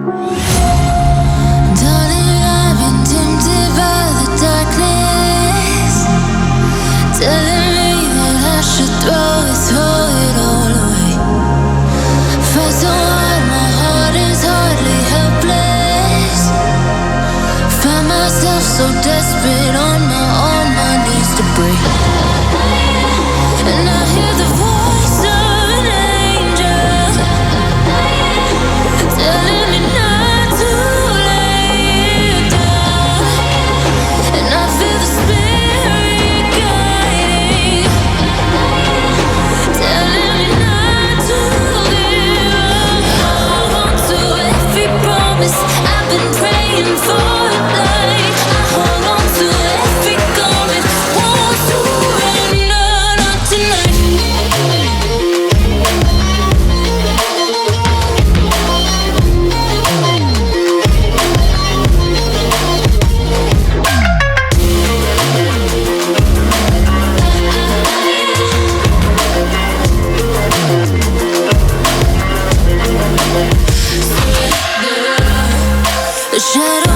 Darling, I've been tempted by the darkness, telling me that I should throw it all away. Fight so hard, my heart is hardly helpless. Find myself so desperate on my knees to break. And I hear the voice of an angel telling me not to lay down. And I feel the spirit guiding, telling me not to give up. Hold on to every promise I've been praying for. Like I hold on to every garment, won't surrender, not tonight. The shadow